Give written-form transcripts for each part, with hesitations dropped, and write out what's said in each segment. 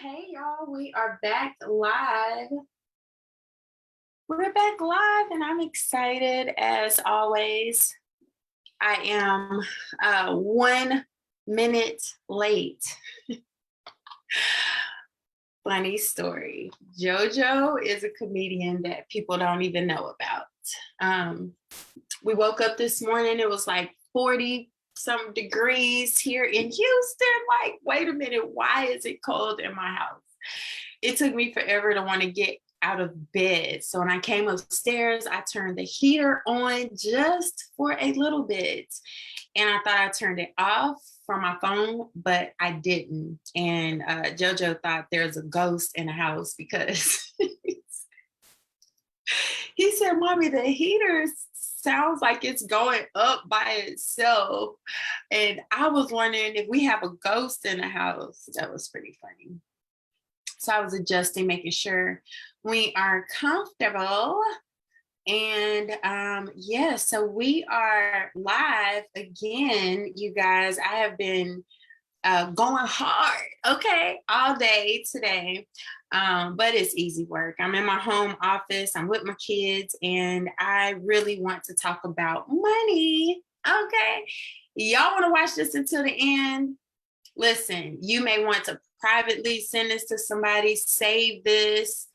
Hey y'all, we are back live. We're back live, and I'm excited as always. I am 1 minute late. Funny story. JoJo is a comedian that people don't even know about. We woke up this morning, it was like 40 some degrees here in Houston. Like, wait a minute, why is it cold in my house? It took me forever to want to get out of bed. So when I came upstairs, I turned the heater on just for a little bit. And I thought I turned it off from my phone, but I didn't. And JoJo thought there's a ghost in the house because he said, Mommy, the heater sounds like it's going up by itself. And I was wondering if we have a ghost in the house. That was pretty funny. So I was adjusting, making sure we are comfortable. And so we are live again, you guys. I have been going hard, okay, all day today. But it's easy work. I'm in my home office, I'm with my kids, and I really want to talk about money. Okay. Y'all want to watch this until the end? Listen, you may want to privately send this to somebody, save this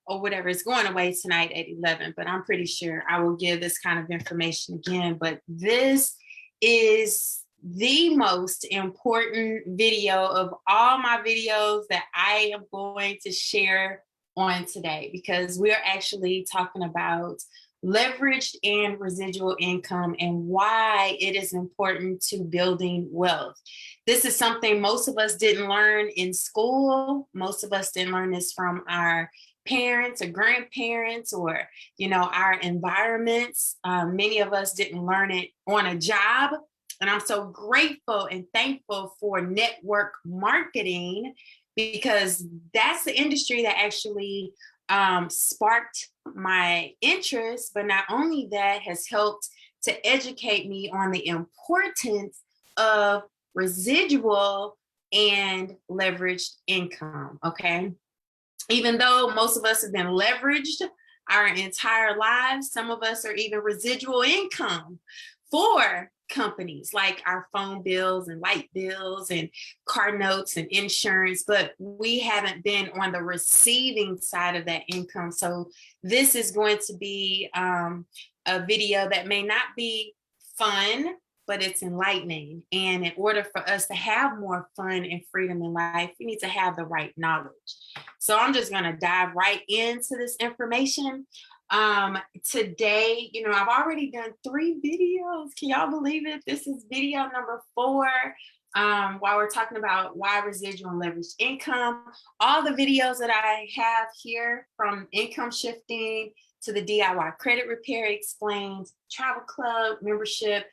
or whatever. It's going away tonight at 11, but I'm pretty sure I will give this kind of information again. But this is the most important video of all my videos that I am going to share on today, because we are actually talking about leveraged and residual income and why it is important to building wealth. This is something most of us didn't learn in school. Most of us didn't learn this from our parents or grandparents or, our environments. Many of us didn't learn it on a job. And I'm so grateful and thankful for network marketing, because that's the industry that actually sparked my interest, but not only that, has helped to educate me on the importance of residual and leveraged income. Okay. Even though most of us have been leveraged our entire lives, some of us are even residual income for companies, like our phone bills and light bills and car notes and insurance, but we haven't been on the receiving side of that income. So this is going to be a video that may not be fun, but it's enlightening. And in order for us to have more fun and freedom in life, we need to have the right knowledge. So I'm just going to dive right into this information. Today, I've already done 3 videos. Can y'all believe it? This is video number 4. While we're talking about why residual and leveraged income. All the videos that I have here, from income shifting to the DIY credit repair explained, travel club membership,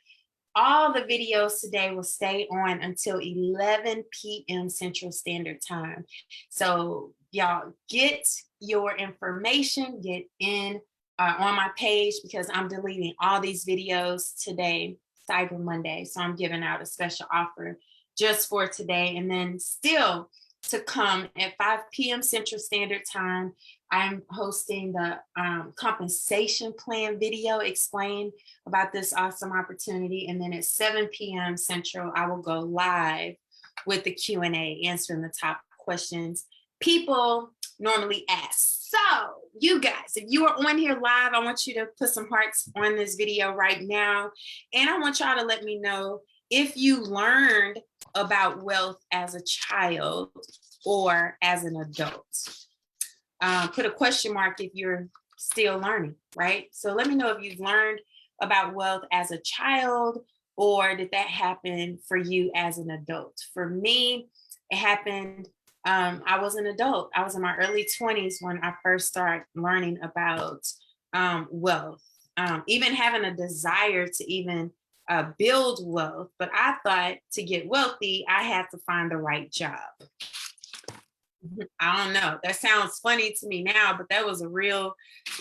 all the videos today will stay on until 11 p.m. Central Standard Time. So y'all get your information, get in on my page, because I'm deleting all these videos today, Cyber Monday. So I'm giving out a special offer just for today. And then still to come at 5 p.m. Central Standard Time, I'm hosting the compensation plan video, explain about this awesome opportunity. And then at 7 p.m. Central, I will go live with the Q&A, answering the top questions people normally ask. So you guys, if you are on here live, I want you to put some hearts on this video right now. And I want y'all to let me know if you learned about wealth as a child or as an adult. Put a question mark if you're still learning, right? So let me know if you've learned about wealth as a child, or did that happen for you as an adult? For me, it happened. I was an adult. I was in my early 20s when I first started learning about wealth, even having a desire to even build wealth. But I thought to get wealthy, I had to find the right job. I don't know. That sounds funny to me now, but that was a real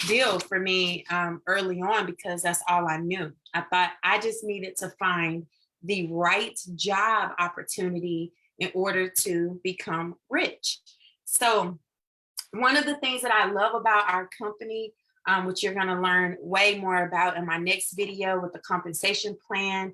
deal for me early on, because that's all I knew. I thought I just needed to find the right job opportunity in order to become rich. So one of the things that I love about our company, which you're going to learn way more about in my next video with the compensation plan,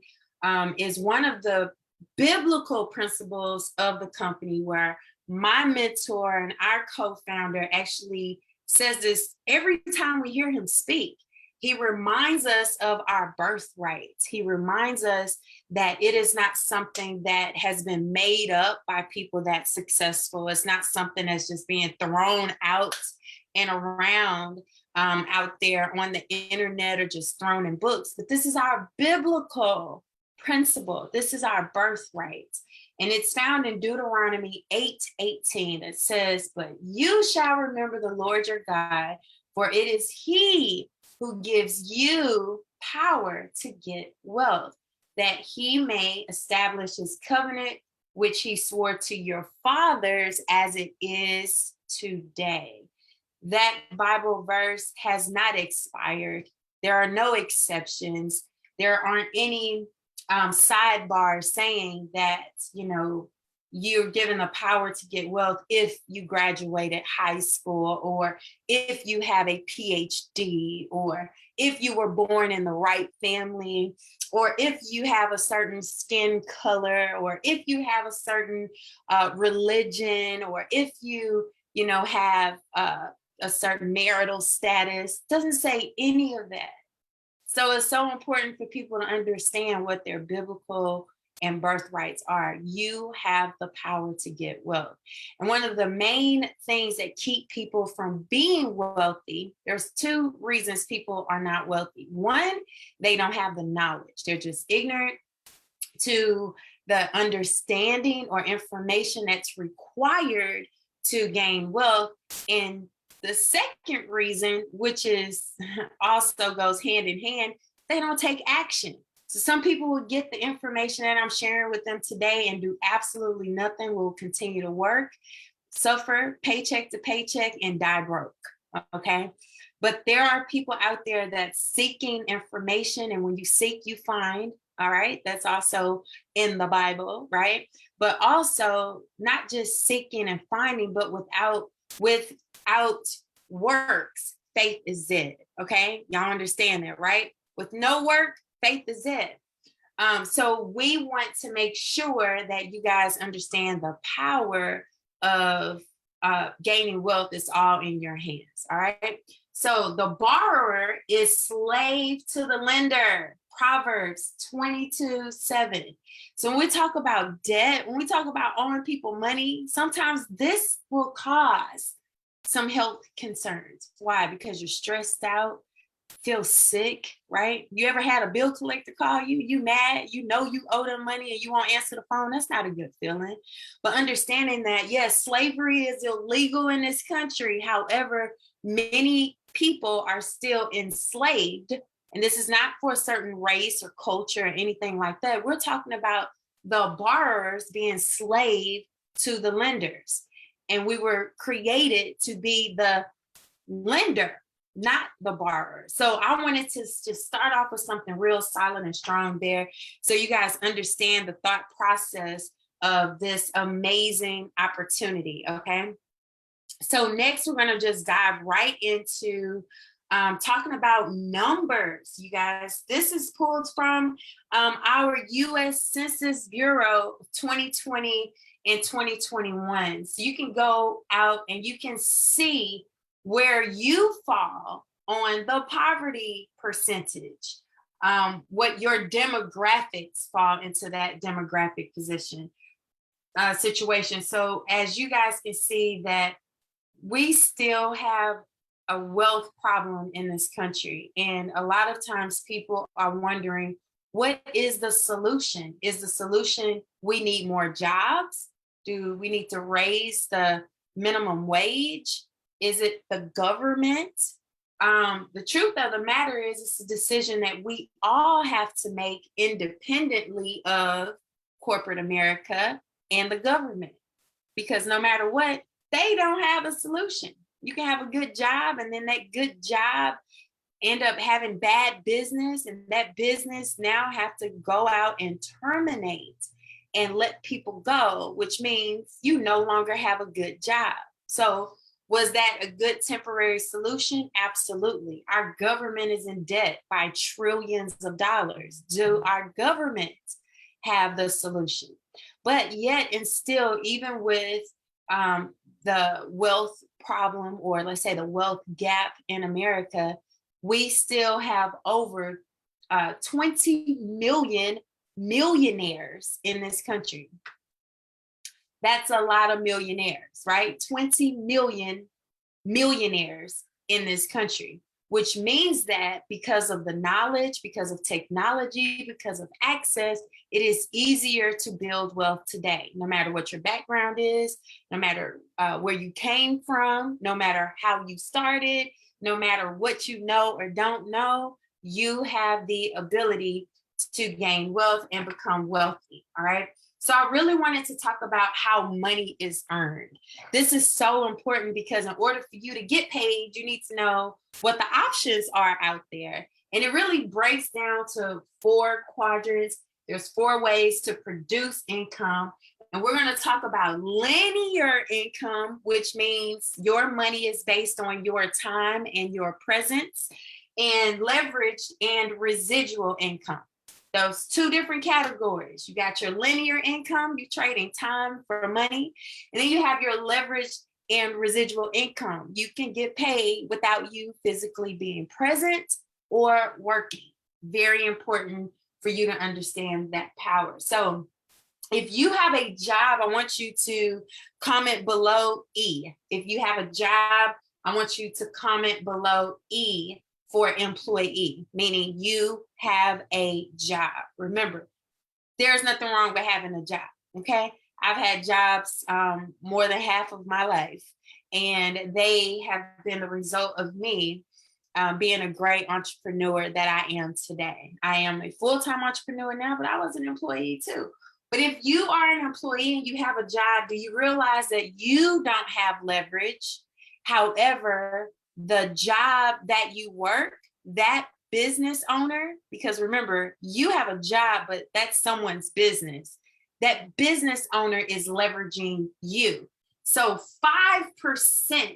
is one of the biblical principles of the company, where my mentor and our co-founder actually says this every time we hear him speak. He reminds us of our birthright. He reminds us that it is not something that has been made up by people that's successful. It's not something that's just being thrown out and around out there on the internet or just thrown in books. But this is our biblical principle. This is our birthright. And it's found in Deuteronomy 8:18 that says, "But you shall remember the Lord your God, for it is he who gives you power to get wealth, that he may establish his covenant, which he swore to your fathers as it is today." That Bible verse has not expired. There are no exceptions. There aren't any sidebars saying that, you're given the power to get wealth if you graduated high school, or if you have a PhD, or if you were born in the right family, or if you have a certain skin color, or if you have a certain religion, or if you, have a certain marital status. Doesn't say any of that. So it's so important for people to understand what their biblical and birthrights are. You have the power to get wealth. And one of the main things that keep people from being wealthy, there's two reasons people are not wealthy. One, they don't have the knowledge. They're just ignorant to the understanding or information that's required to gain wealth. And the second reason, which is also goes hand in hand, they don't take action. So some people will get the information that I'm sharing with them today and do absolutely nothing, will continue to work, suffer paycheck to paycheck, and die broke, okay? But there are people out there that's seeking information, and when you seek, you find, all right? That's also in the Bible, right? But also not just seeking and finding, but without works, faith is dead, okay? Y'all understand that, right? With no work, faith is dead. So we want to make sure that you guys understand the power of gaining wealth is all in your hands, all right? So the borrower is slave to the lender. Proverbs 22:7. So when we talk about debt, when we talk about owing people money, sometimes this will cause some health concerns. Why? Because you're stressed out, feel sick, right? You ever had a bill collector call you? You mad, you owe them money and you won't answer the phone. That's not a good feeling. But understanding that, yes, slavery is illegal in this country. However, many people are still enslaved. And this is not for a certain race or culture or anything like that. We're talking about the borrowers being slave to the lenders. And we were created to be the lender, not the borrower. So I wanted to just start off with something real solid and strong there, so you guys understand the thought process of this amazing opportunity, okay? So next, we're going to just dive right into talking about numbers, you guys. This is pulled from our U.S. Census Bureau 2020 and 2021. So you can go out and you can see where you fall on the poverty percentage, what your demographics fall into that demographic situation. So as you guys can see that we still have a wealth problem in this country. And a lot of times people are wondering, what is the solution? Is the solution we need more jobs? Do we need to raise the minimum wage? Is it the government? The truth of the matter is, it's a decision that we all have to make independently of corporate America and the government, because no matter what, they don't have a solution. You can have a good job, and then that good job end up having bad business, and that business now have to go out and terminate and let people go, which means you no longer have a good job. So was that a good temporary solution? Absolutely. Our government is in debt by trillions of dollars. Do our governments have the solution? But yet, and still, even with the wealth problem, or let's say the wealth gap in America, we still have over 20 million millionaires in this country. That's a lot of millionaires, right? 20 million millionaires in this country, which means that because of the knowledge, because of technology, because of access, it is easier to build wealth today, no matter what your background is, no matter where you came from, no matter how you started, no matter what you know or don't know, you have the ability to gain wealth and become wealthy, all right? So I really wanted to talk about how money is earned. This is so important because in order for you to get paid, you need to know what the options are out there. And it really breaks down to 4 quadrants. There's 4 ways to produce income. And we're going to talk about linear income, which means your money is based on your time and your presence, and leverage and residual income. Those 2 different categories. You got your linear income, you're trading time for money, and then you have your leverage and residual income. You can get paid without you physically being present or working. Very important for you to understand that power. So if you have a job, I want you to comment below E. If you have a job, I want you to comment below E for employee, meaning you have a job. Remember, there's nothing wrong with having a job, okay? I've had jobs more than half of my life, and they have been the result of me being a great entrepreneur that I am today. I am a full-time entrepreneur now, but I was an employee too. But if you are an employee and you have a job, do you realize that you don't have leverage? However, the job that you work, that business owner, because remember, you have a job, but that's someone's business. That business owner is leveraging you. So 5%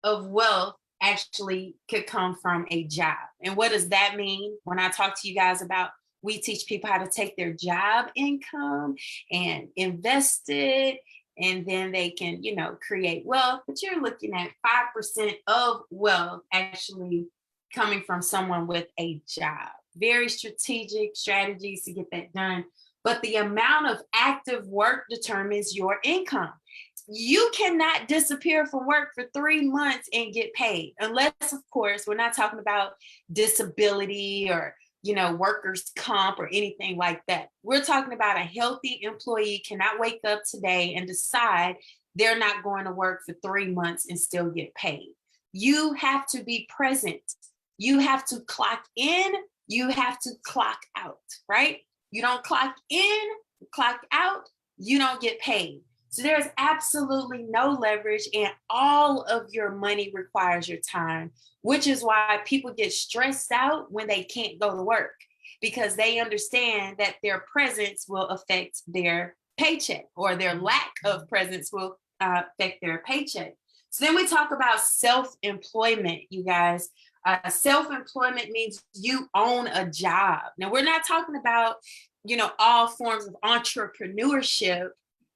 of wealth actually could come from a job. And what does that mean? When I talk to you guys about, we teach people how to take their job income and invest it, and then they can, create wealth. But you're looking at 5% of wealth actually coming from someone with a job. Very strategic strategies to get that done. But the amount of active work determines your income. You cannot disappear from work for 3 months and get paid, unless, of course, we're not talking about disability or workers' comp or anything like that. We're talking about a healthy employee cannot wake up today and decide they're not going to work for 3 months and still get paid. You have to be present. You have to clock in. You have to clock out, right? You don't clock in, clock out, you don't get paid. So there's absolutely no leverage, and all of your money requires your time, which is why people get stressed out when they can't go to work, because they understand that their presence will affect their paycheck, or their lack of presence will affect their paycheck. So then we talk about self-employment, you guys. Self-employment means you own a job. Now, we're not talking about, all forms of entrepreneurship.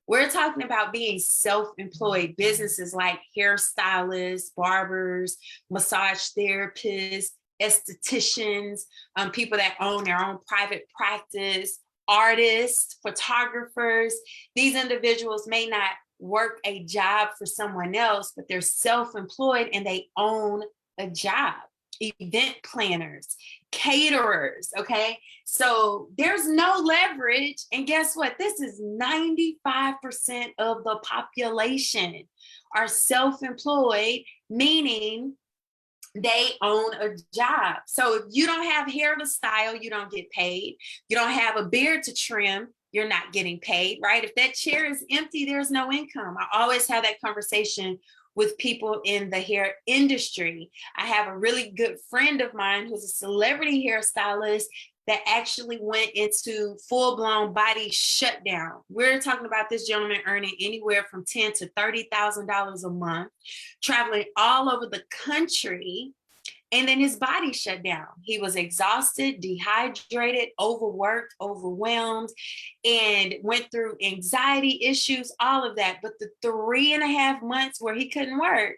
We're talking about being self-employed. Businesses like hairstylists, barbers, massage therapists, estheticians, people that own their own private practice, artists, photographers. These individuals may not work a job for someone else, but they're self-employed and they own a job. Event planners, caterers, okay? So there's no leverage. And guess what? This is 95% of the population are self-employed, meaning they own a job. So if you don't have hair to style, you don't get paid. You don't have a beard to trim, you're not getting paid, right? If that chair is empty, there's no income. I always have that conversation with people in the hair industry. I have a really good friend of mine who's a celebrity hairstylist, that actually went into full-blown body shutdown. We're talking about this gentleman earning anywhere from $10,000 to $30,000 a month, traveling all over the country, and then his body shut down. He was exhausted, dehydrated, overworked, overwhelmed, and went through anxiety issues, all of that. But the 3.5 months where he couldn't work,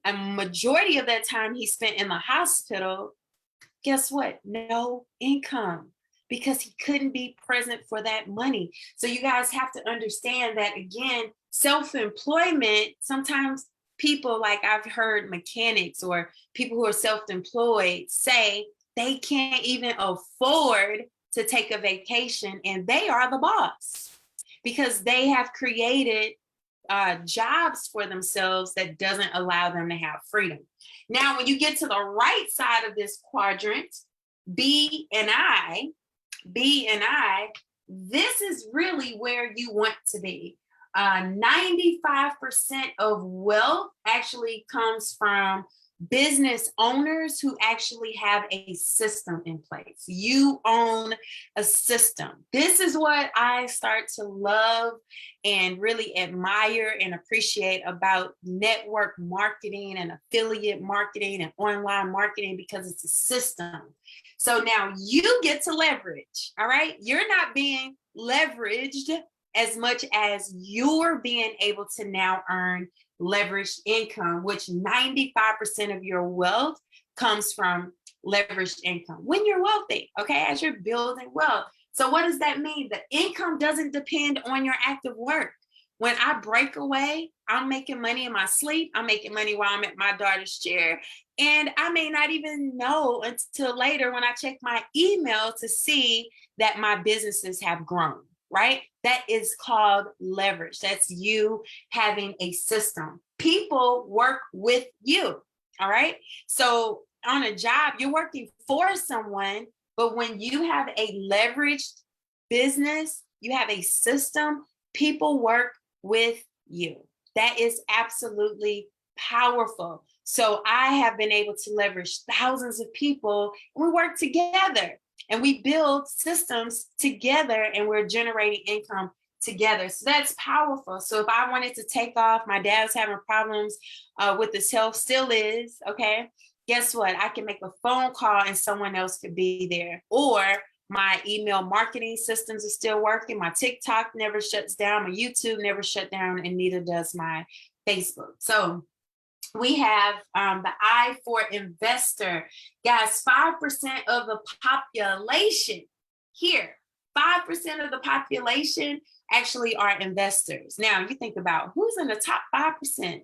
a majority of that time he spent in the hospital, guess what? No income, because he couldn't be present for that money. So you guys have to understand that, again, self-employment, sometimes people, like I've heard mechanics or people who are self-employed say they can't even afford to take a vacation, and they are the boss because they have created jobs for themselves that doesn't allow them to have freedom. Now, when you get to the right side of this quadrant, B and I, this is really where you want to be. 95% of wealth actually comes from business owners who actually have a system in place. You own a system. This is what I start to love and really admire and appreciate about network marketing and affiliate marketing and online marketing, because it's a system. So now you get to leverage, all right? You're not being leveraged as much as you're being able to now earn leveraged income, which 95% of your wealth comes from leveraged income when you're wealthy, okay, as you're building wealth. So what does that mean? The income doesn't depend on your active work. When I break away, I'm making money in my sleep. I'm making money while I'm at my daughter's chair. And I may not even know until later when I check my email to see that my businesses have grown, right? That is called leverage. That's you having a system. People work with you, all right? So on a job, you're working for someone, but when you have a leveraged business, you have a system, people work with you. That is absolutely powerful. So I have been able to leverage thousands of people, and we work together. And we build systems together, and we're generating income together. So that's powerful. So if I wanted to take off, my dad's having problems with his health, still is, okay? Guess what? I can make a phone call and someone else could be there. Or my email marketing systems are still working. My TikTok never shuts down. My YouTube never shut down, and neither does my Facebook. So we have the I for investor. Guys, 5% of the population here, 5% of the population actually are investors. Now, you think about who's in the top 5%.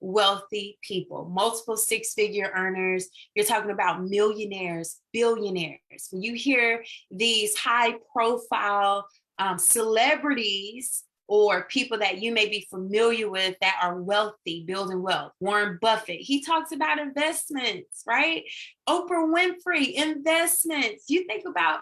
Wealthy people, multiple six-figure earners. You're talking about millionaires, billionaires. When you hear these high-profile celebrities or people that you may be familiar with that are wealthy, building wealth. Warren Buffett, he talks about investments, right? Oprah Winfrey, investments. You think about,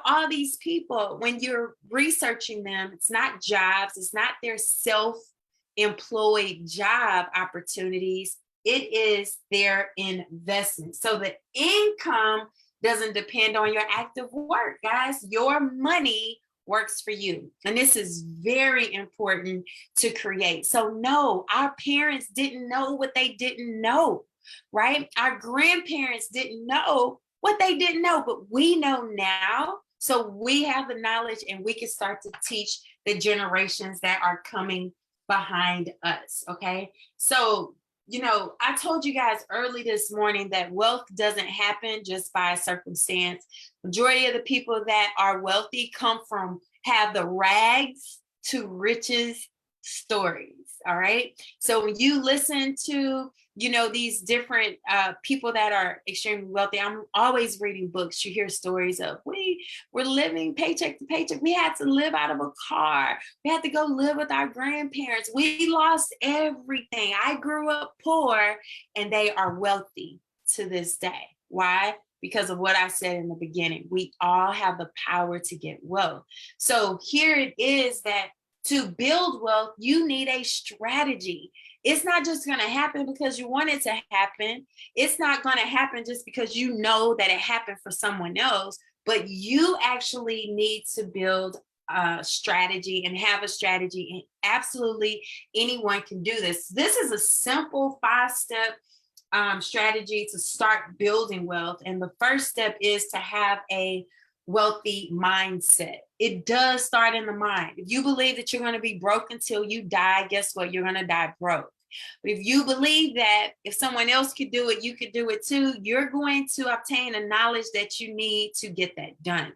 all these people, when you're researching them, it's not jobs, it's not their self-employed job opportunities, it is their investment. So the income doesn't depend on your active work, guys. Your money works for you. And this is very important to create. So no, our parents didn't know what they didn't know, right? Our grandparents didn't know what they didn't know, but we know now. So we have the knowledge, and we can start to teach the generations that are coming behind us, okay? So, I told you guys early this morning that wealth doesn't happen just by circumstance. Majority of the people that are wealthy have the rags to riches stories, all right? So when you listen to, these different people that are extremely wealthy, I'm always reading books. You hear stories of, we're living paycheck to paycheck. We had to live out of a car. We had to go live with our grandparents. We lost everything. I grew up poor, and they are wealthy to this day. Why? Because of what I said in the beginning. We all have the power to get wealth. So here it is that to build wealth, you need a strategy. It's not just going to happen because you want it to happen. It's not going to happen just because you know that it happened for someone else. but you actually need to build a strategy and have a strategy. And absolutely anyone can do this. This is a simple 5-step strategy to start building wealth. And the first step is to have a wealthy mindset. It does start in the mind. If you believe that you're going to be broke until you die, guess what? You're going to die broke. But if you believe that if someone else could do it, you could do it too, you're going to obtain the knowledge that you need to get that done.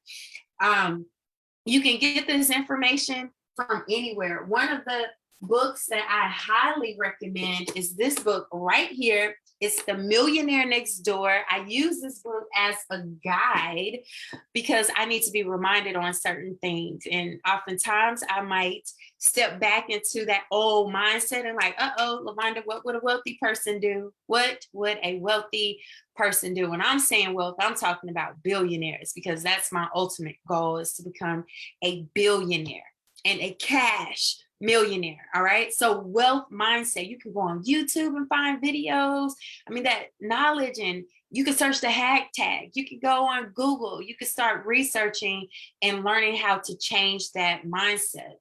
You can get this information from anywhere. One of the books that I highly recommend is this book right here. It's The Millionaire Next Door. I use this book as a guide because I need to be reminded on certain things. And oftentimes I might step back into that old mindset and like, LaVonda, what would a wealthy person do? What would a wealthy person do? When I'm saying wealth, I'm talking about billionaires, because that's my ultimate goal, is to become a billionaire and a cash millionaire. All right. So wealth mindset, you can go on YouTube and find videos. I mean, that knowledge, and you can search the hashtag. You can go on Google. You can start researching and learning how to change that mindset.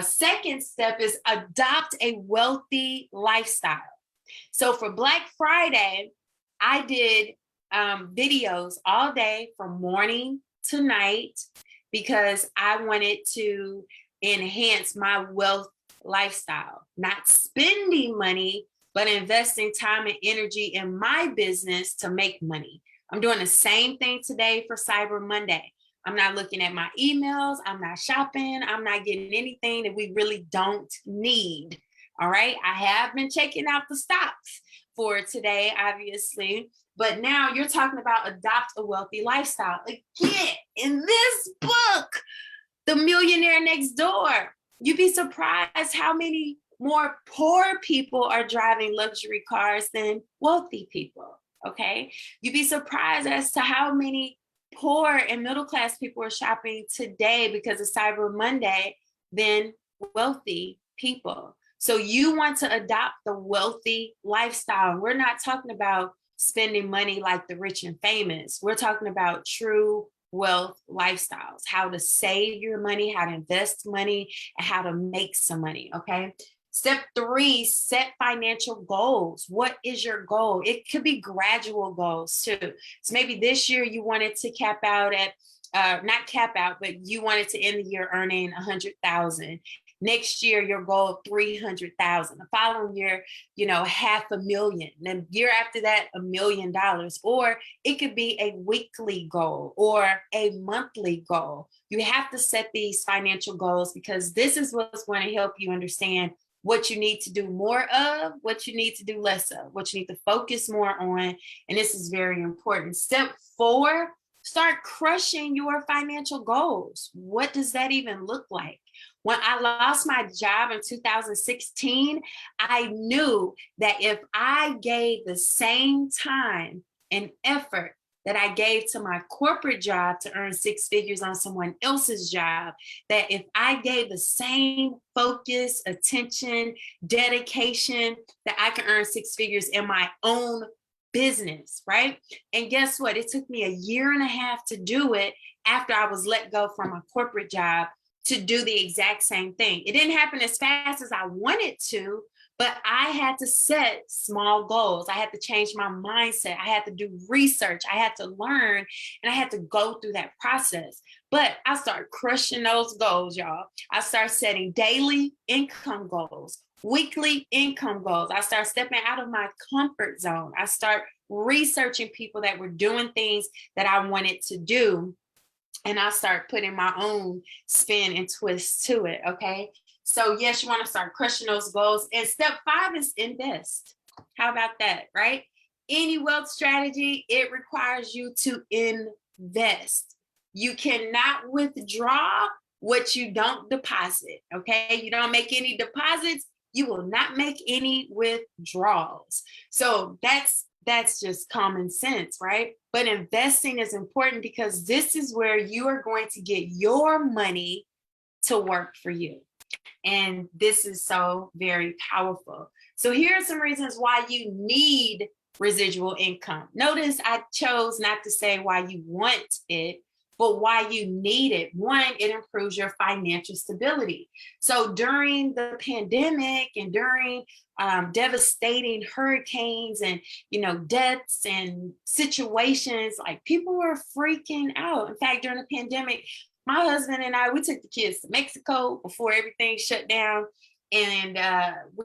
Second step is adopt a wealthy lifestyle. So for Black Friday, I did videos all day from morning to night because I wanted to enhance my wealth lifestyle, not spending money, but investing time and energy in my business to make money. I'm doing the same thing today for Cyber Monday. I'm not looking at my emails. I'm not shopping. I'm not getting anything that we really don't need. All right. I have been checking out the stocks for today, obviously, but now you're talking about adopt a wealthy lifestyle. Again, in this book, The Millionaire Next Door, you'd be surprised how many more poor people are driving luxury cars than wealthy people. Okay. You'd be surprised as to how many poor and middle class people are shopping today because of Cyber Monday than wealthy people. So you want to adopt the wealthy lifestyle. We're not talking about spending money like the rich and famous. We're talking about true wealth lifestyles, how to save your money, how to invest money, and how to make some money. Okay. Step 3, set financial goals. What is your goal? It could be gradual goals too. So maybe this year you wanted to cap out at, not cap out, but you wanted to end the year earning 100,000. Next year, your goal 300,000. The following year, $500,000. Then year after that, $1 million. Or it could be a weekly goal or a monthly goal. You have to set these financial goals because this is what's going to help you understand what you need to do more of, what you need to do less of, what you need to focus more on. And this is very important. Step 4, start crushing your financial goals. What does that even look like? When I lost my job in 2016, I knew that if I gave the same time and effort that I gave to my corporate job to earn 6 figures on someone else's job, that if I gave the same focus, attention, dedication, that I can earn 6 figures in my own business, right? And guess what? It took me 1.5 years to do it after I was let go from a corporate job to do the exact same thing. It didn't happen as fast as I wanted to, but I had to set small goals. I had to change my mindset. I had to do research. I had to learn, and I had to go through that process. But I started crushing those goals, y'all. I started setting daily income goals, weekly income goals. I started stepping out of my comfort zone. I started researching people that were doing things that I wanted to do. And I start putting my own spin and twist to it. Okay. So yes, you want to start crushing those goals. And step 5 is invest. How about that? Right? Any wealth strategy, it requires you to invest. You cannot withdraw what you don't deposit. Okay. You don't make any deposits, you will not make any withdrawals. So that's just common sense, right? But investing is important because this is where you are going to get your money to work for you. And this is so very powerful. So here are some reasons why you need residual income. Notice I chose not to say why you want it, but why you need it. One, it improves your financial stability. So during the pandemic and during devastating hurricanes and, deaths and situations, like people were freaking out. In fact, during the pandemic, my husband and I, we took the kids to Mexico before everything shut down. And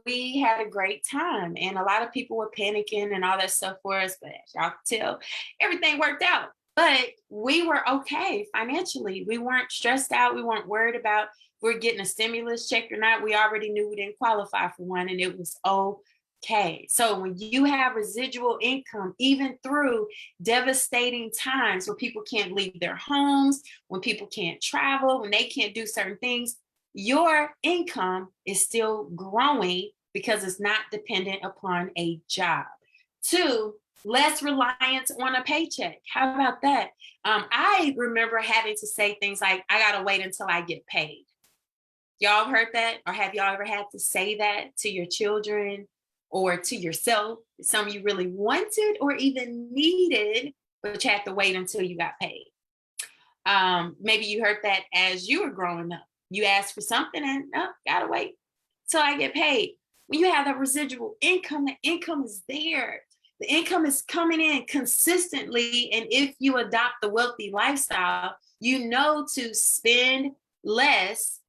we had a great time. And a lot of people were panicking and all that stuff for us. But as y'all can tell, everything worked out. But we were okay financially. We weren't stressed out. We weren't worried about if we're getting a stimulus check or not. We already knew we didn't qualify for one, and it was okay. So when you have residual income, even through devastating times where people can't leave their homes, when people can't travel, when they can't do certain things, your income is still growing because it's not dependent upon a job. Two, less reliance on a paycheck. How about that? I remember having to say things like, I gotta wait until I get paid. Y'all heard that? Or have y'all ever had to say that to your children or to yourself? Some you really wanted or even needed, but you had to wait until you got paid. Maybe you heard that as you were growing up. You asked for something and gotta wait till I get paid. When you have that residual income, the income is there. The income is coming in consistently. And if you adopt the wealthy lifestyle, you know to spend less,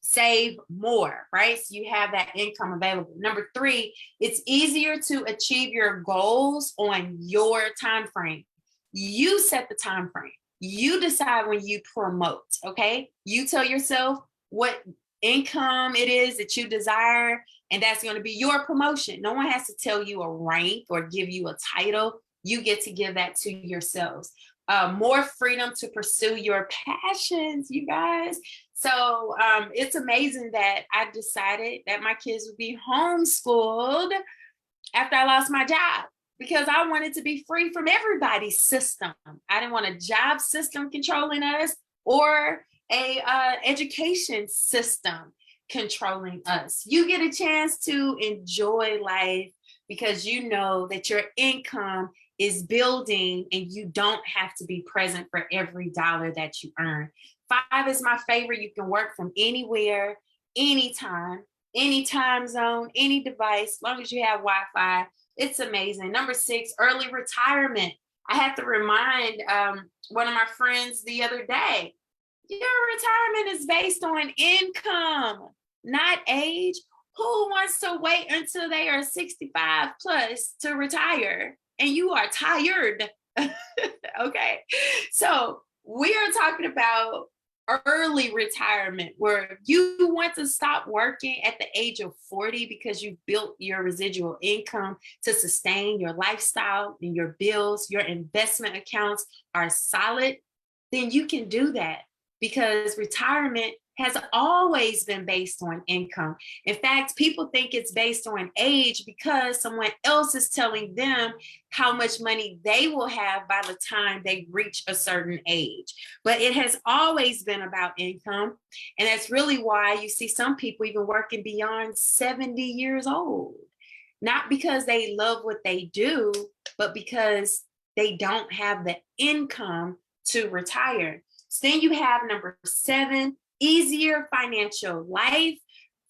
save more, right? So you have that income available. Number three, it's easier to achieve your goals on your time frame. You set the time frame. You decide when you promote, okay? You tell yourself what income it is that you desire, and that's going to be your promotion. No one has to tell you a rank or give you a title. You get to give that to yourselves. More freedom to pursue your passions, you guys. So it's amazing that I decided that my kids would be homeschooled after I lost my job, because I wanted to be free from everybody's system. I didn't want a job system controlling us or a education system controlling us. You get a chance to enjoy life because you know that your income is building and you don't have to be present for every dollar that you earn. 5 is my favorite. You can work from anywhere, anytime, any time zone, any device, as long as you have Wi-Fi. It's amazing. Number 6, early retirement. I had to remind one of my friends the other day, your retirement is based on income, not age. Who wants to wait until they are 65 plus to retire? And you are tired. Okay. So we are talking about early retirement, where you want to stop working at the age of 40 because you built your residual income to sustain your lifestyle and your bills, your investment accounts are solid, then you can do that, because retirement has always been based on income. In fact, people think it's based on age because someone else is telling them how much money they will have by the time they reach a certain age. But it has always been about income. And that's really why you see some people even working beyond 70 years old. Not because they love what they do, but because they don't have the income to retire. So then you have number 7, easier financial life.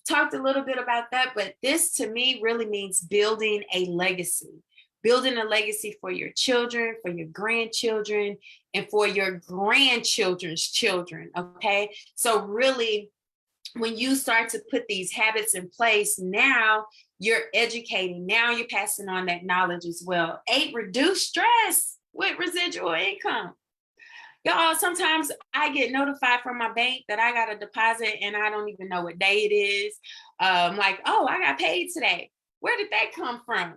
Talked a little bit about that, but this to me really means building a legacy. Building a legacy for your children, for your grandchildren, and for your grandchildren's children, okay? So really, when you start to put these habits in place, now you're educating, now you're passing on that knowledge as well. 8, reduce stress with residual income. Y'all, sometimes I get notified from my bank that I got a deposit and I don't even know what day it is. Like, oh, I got paid today. Where did that come from?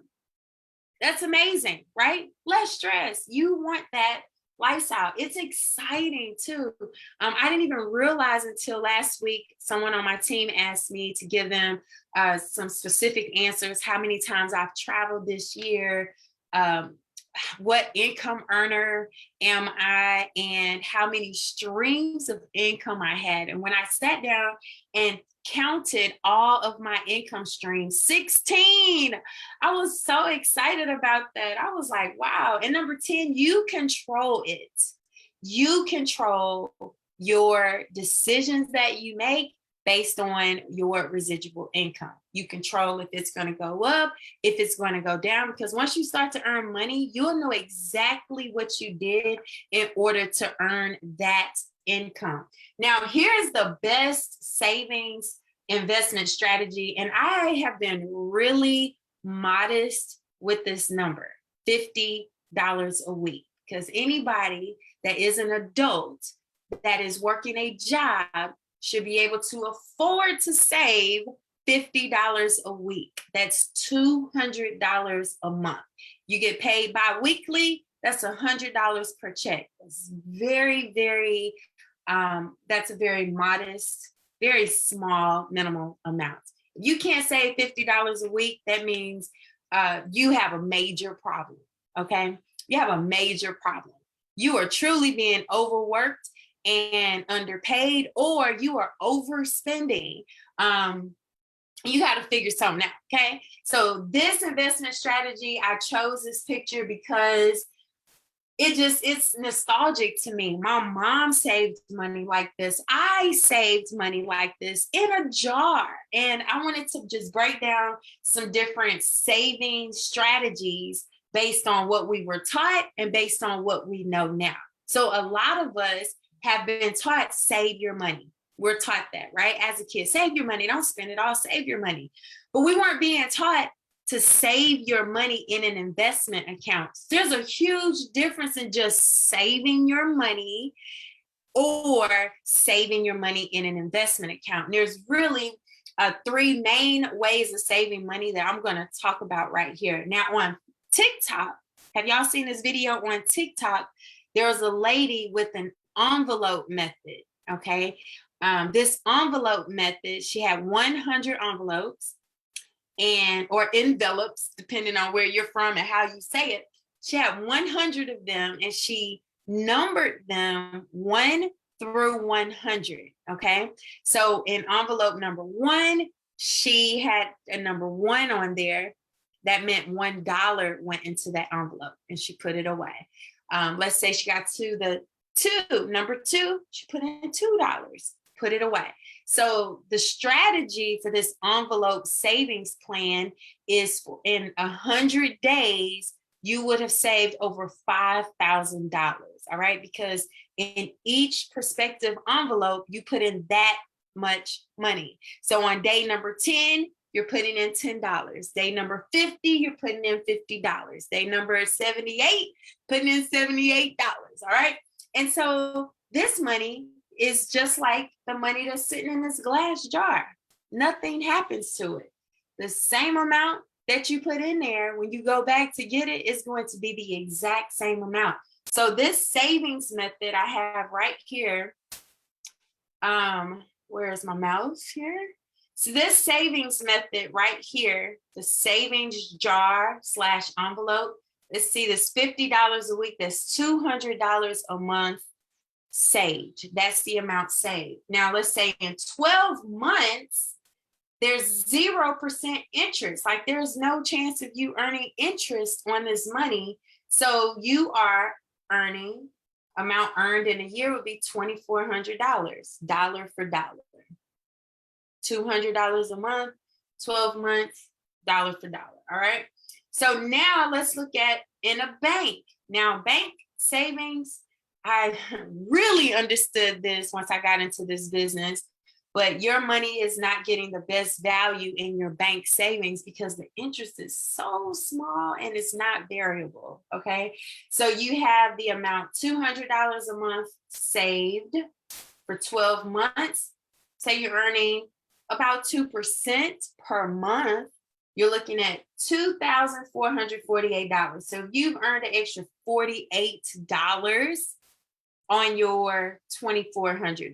That's amazing, right? Less stress. You want that lifestyle. It's exciting too. I didn't even realize until last week, someone on my team asked me to give them some specific answers. How many times I've traveled this year, what income earner am I, and how many streams of income I had. And when I sat down and counted all of my income streams, 16, I was so excited about that. I was like, wow. And number 10, you control it. You control your decisions that you make based on your residual income. You control if it's going to go up, if it's going to go down, because once you start to earn money, you'll know exactly what you did in order to earn that income. Now, here's the best savings investment strategy, and I have been really modest with this number, $50 a week, because anybody that is an adult that is working a job should be able to afford to save $50 a week. That's $200 a month. You get paid bi-weekly, that's $100 per check. It's very, very, that's a very modest, very small minimal amount. If you can't save $50 a week, that means you have a major problem, okay? You have a major problem. You are truly being overworked and underpaid, or you are overspending. You got to figure something out, okay? So this investment strategy, I chose this picture because it's nostalgic to me. My mom saved money like this. I saved money like this in a jar. And I wanted to just break down some different saving strategies based on what we were taught and based on what we know now. So a lot of us have been taught, save your money. We're taught that, right? As a kid, save your money, don't spend it all, save your money. But we weren't being taught to save your money in an investment account. There's a huge difference in just saving your money or saving your money in an investment account. And there's really three main ways of saving money that I'm going to talk about right here. Now on TikTok, have y'all seen this video on TikTok? There was a lady with an envelope method, okay? This envelope method, she had 100 envelopes or envelopes, depending on where you're from and how you say it. She had 100 of them and she numbered them 1 through 100, okay? So in envelope number 1, she had a number 1 on there. That meant $1 went into that envelope and she put it away. Let's say she got to the number 2, she put in $2, put it away. So the strategy for this envelope savings plan is in 100 days, you would have saved over $5,000, all right? Because in each prospective envelope, you put in that much money. So on day number 10, you're putting in $10. Day number 50, you're putting in $50. Day number 78, putting in $78, all right? And so this money is just like the money that's sitting in this glass jar. Nothing happens to it. The same amount that you put in there, when you go back to get it, is going to be the exact same amount. So this savings method I have right here, where's my mouse here? So this savings method right here, the savings jar / envelope, let's see, this $50 a week, that's $200 a month saved. That's the amount saved. Now, let's say in 12 months, there's 0% interest. Like there's no chance of you earning interest on this money. So you are earning, amount earned in a year would be $2,400, dollar for dollar. $200 a month, 12 months, dollar for dollar, all right? So now let's look at in a bank. Now, bank savings, I really understood this once I got into this business, but your money is not getting the best value in your bank savings because the interest is so small and it's not variable, okay? So you have the amount $200 a month saved for 12 months. Say you're earning about 2% per month, you're looking at $2,448. So if you've earned an extra $48 on your $2,400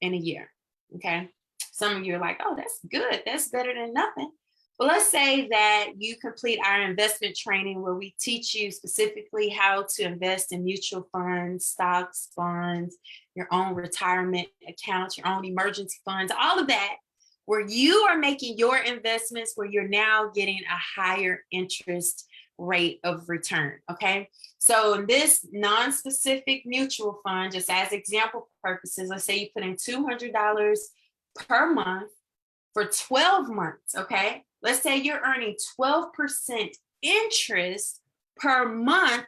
in a year, okay? Some of you are like, oh, that's good. That's better than nothing. But let's say that you complete our investment training where we teach you specifically how to invest in mutual funds, stocks, bonds, your own retirement accounts, your own emergency funds, all of that, where you are making your investments where you're now getting a higher interest rate of return. Okay. So this non-specific mutual fund, just as example purposes, let's say you put in $200 per month for 12 months. Okay. Let's say you're earning 12% interest per month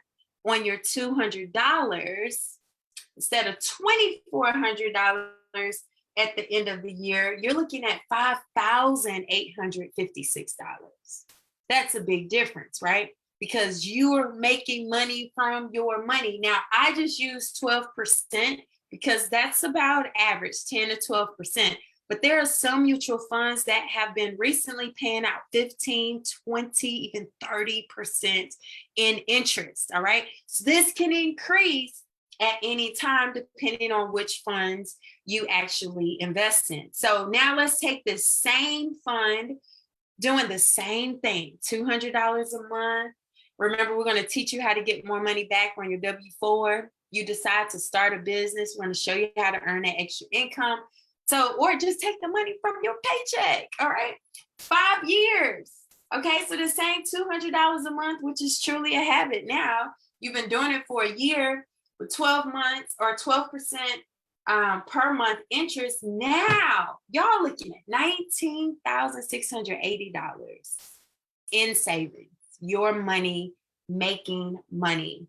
on your $200 instead of $2,400 at the end of the year. You're looking at $5,856. That's a big difference, right? Because you're making money from your money. Now, I just use 12% because that's about average, 10 to 12%. But there are some mutual funds that have been recently paying out 15, 20, even 30% in interest. All right. So this can increase at any time, depending on which funds you actually invest in. So now let's take this same fund doing the same thing, $200 a month. Remember, we're going to teach you how to get more money back on your W-4. You decide to start a business. We're going to show you how to earn that extra income. So, or just take the money from your paycheck. All right. 5 years. Okay. So the same $200 a month, which is truly a habit now. You've been doing it for a year with 12 months or 12% per month interest. Now y'all looking at $19,680 in savings, your money making money.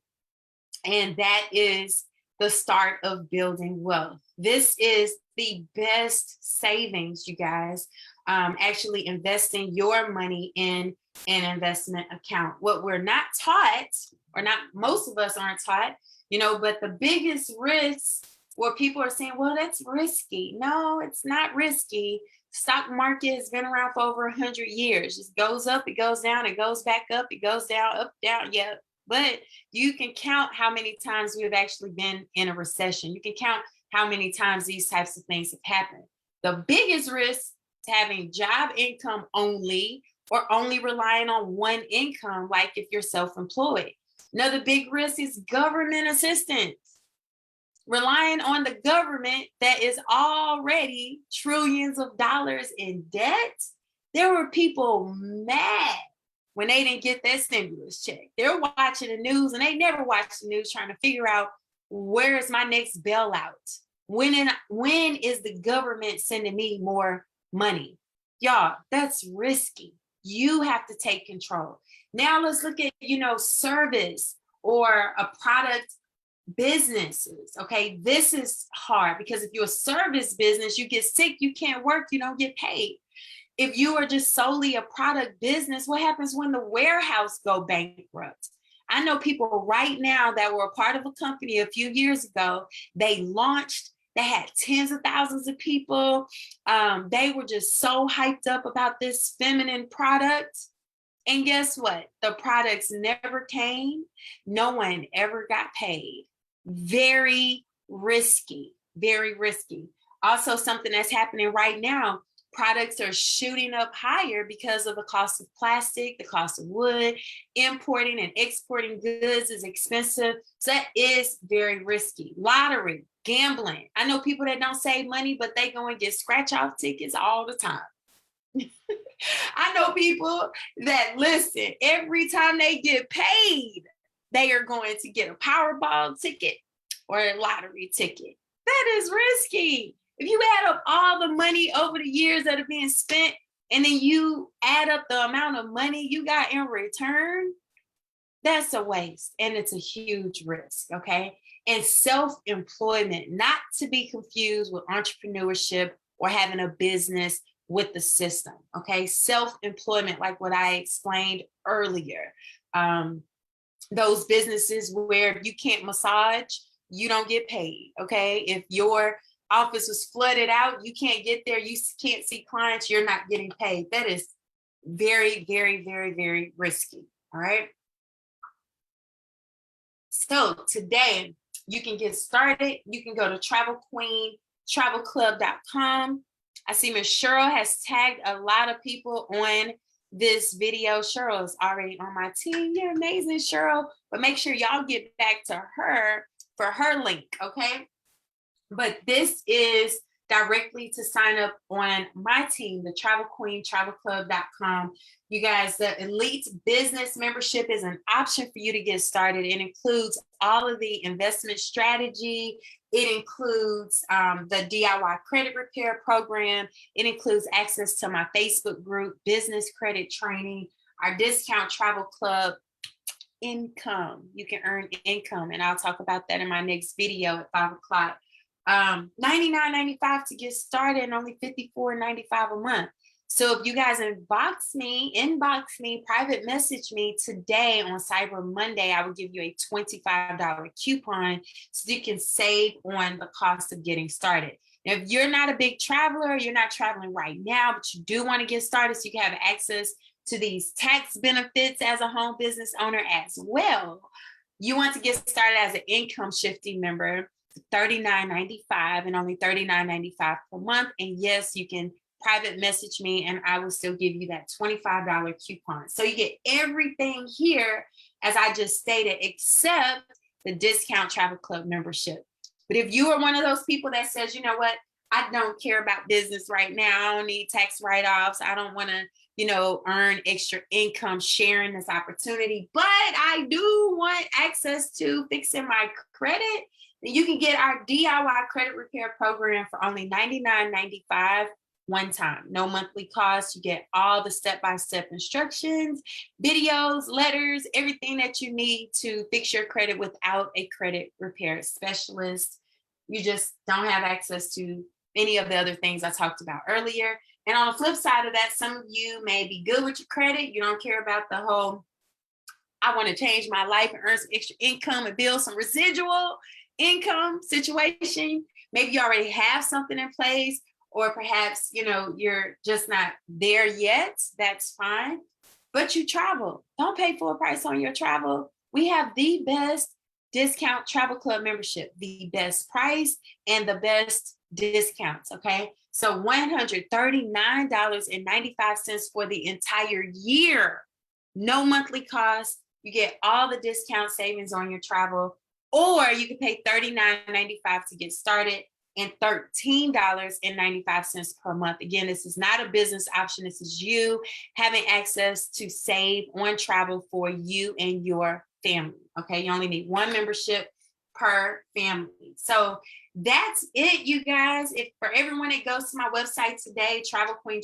And that is the start of building wealth. This is the best savings, you guys. Actually investing your money in an investment account. What we're not taught, or not most of us aren't taught, but the biggest risk where people are saying, well, that's risky. No, it's not risky. Stock market has been around for over 100 years. It goes up, it goes down, it goes back up, it goes down, up, down. Yeah. But you can count how many times we've actually been in a recession. You can count how many times these types of things have happened. The biggest risk is having job income only, or only relying on one income, like if you're self-employed. Another big risk is government assistance. Relying on the government that is already trillions of dollars in debt. There were people mad when they didn't get that stimulus check. They're watching the news, and they never watch the news, trying to figure out, where is my next bailout? When is the government sending me more money? Y'all, that's risky. You have to take control. Now let's look at, service or a product businesses. Okay. This is hard because if you're a service business, you get sick, you can't work, you don't get paid. If you are just solely a product business, what happens when the warehouse go bankrupt? I know people right now that were a part of a company a few years ago. They launched, they had tens of thousands of people. They were just so hyped up about this feminine product. And guess what? The products never came. No one ever got paid. Very risky, very risky. Also, something that's happening right now, products are shooting up higher because of the cost of plastic, the cost of wood. Importing and exporting goods is expensive. So that is very risky. Lottery, gambling. I know people that don't save money, but they go and get scratch-off tickets all the time. I know people that, listen, every time they get paid, they are going to get a Powerball ticket or a lottery ticket. That is risky. If you add up all the money over the years that are being spent, and then you add up the amount of money you got in return, that's a waste, and it's a huge risk, okay? And self-employment, not to be confused with entrepreneurship or having a business with the system, okay? Self-employment, like what I explained earlier. Those businesses where you can't massage, you don't get paid, okay? If your office was flooded out, you can't get there, you can't see clients, you're not getting paid. That is very, very, very, very risky, all right? So today, you can get started. You can go to TravelQueen, travelclub.com. I see Miss Cheryl has tagged a lot of people on this video. Cheryl is already on my team. You're amazing, Cheryl. But make sure y'all get back to her for her link, okay? But this is directly to sign up on my team, the Travel Queen, TravelClub.com. You guys, the Elite Business Membership is an option for you to get started. It includes all of the investment strategy. It includes the DIY credit repair program. It includes access to my Facebook group, business credit training, our discount travel club, income. You can earn income, and I'll talk about that in my next video at 5 o'clock. $99.95 to get started and only $54.95 a month. So if you guys inbox me, private message me today on Cyber Monday, I will give you a $25 coupon so you can save on the cost of getting started. Now, if you're not a big traveler, you're not traveling right now, but you do want to get started so you can have access to these tax benefits as a home business owner as well. You want to get started as an income shifting member, $39.95 and only $39.95 per month. And yes, you can private message me and I will still give you that $25 coupon. So you get everything here, as I just stated, except the discount travel club membership. But if you are one of those people that says, you know what, I don't care about business right now, I don't need tax write-offs, I don't want to, earn extra income sharing this opportunity, but I do want access to fixing my credit, then you can get our DIY credit repair program for only $99.95 one time. No monthly cost. You get all the step-by-step instructions, videos, letters, everything that you need to fix your credit without a credit repair specialist. You just don't have access to any of the other things I talked about earlier. And on the flip side of that, some of you may be good with your credit. You don't care about the whole, I want to change my life and earn some extra income and build some residual income situation. Maybe you already have something in place, or perhaps, you're just not there yet. That's fine. But you travel. Don't pay full price on your travel. We have the best discount travel club membership, the best price and the best discounts. Okay. So $139.95 for the entire year. No monthly cost. You get all the discount savings on your travel, or you can pay $39.95 to get started and $13.95 per month. Again, this is not a business option. This is you having access to save on travel for you and your family. Okay, you only need one membership per family. So that's it, you guys. If for everyone that goes to my website today, TravelQueen,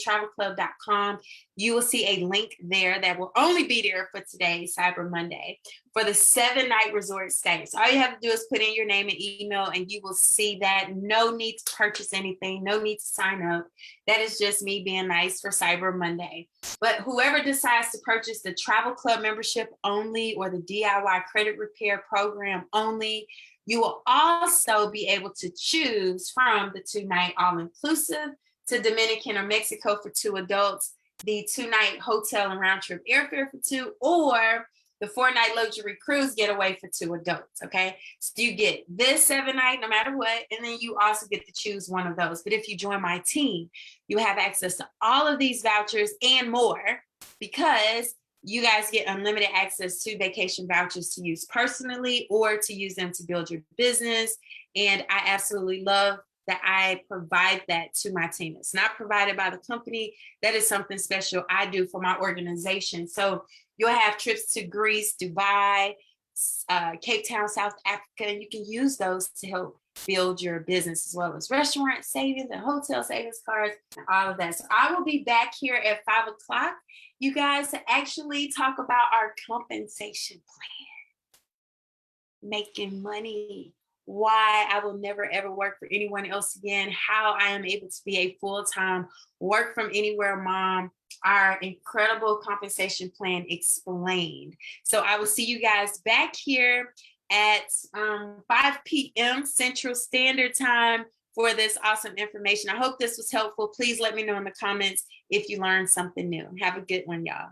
you will see a link there that will only be there for today, Cyber Monday, for the 7-night resort stay. So all you have to do is put in your name and email and you will see that. No need to purchase anything, no need to sign up. That is just me being nice for Cyber Monday. But whoever decides to purchase the travel club membership only or the DIY credit repair program only, you will also be able to choose from the 2-night all-inclusive to Dominican or Mexico for 2 adults, the 2-night hotel and round-trip airfare for 2, or the 4-night luxury cruise getaway for 2 adults. Okay, so you get this 7-night no matter what, and then you also get to choose one of those. But if you join my team, you have access to all of these vouchers and more, because you guys get unlimited access to vacation vouchers to use personally or to use them to build your business. And I absolutely love that I provide that to my team. It's not provided by the company. That is something special I do for my organization. So you'll have trips to Greece, Dubai, Cape Town, South Africa, and you can use those to help build your business, as well as restaurant savings and hotel savings cards and all of that. So I will be back here at 5 o'clock, you guys, to actually talk about our compensation plan. Making money, why I will never ever work for anyone else again, how I am able to be a full-time work from anywhere mom, our incredible compensation plan explained. So I will see you guys back here at 5 p.m. Central Standard Time for this awesome information. I hope this was helpful. Please let me know in the comments if you learned something new. Have a good one, y'all.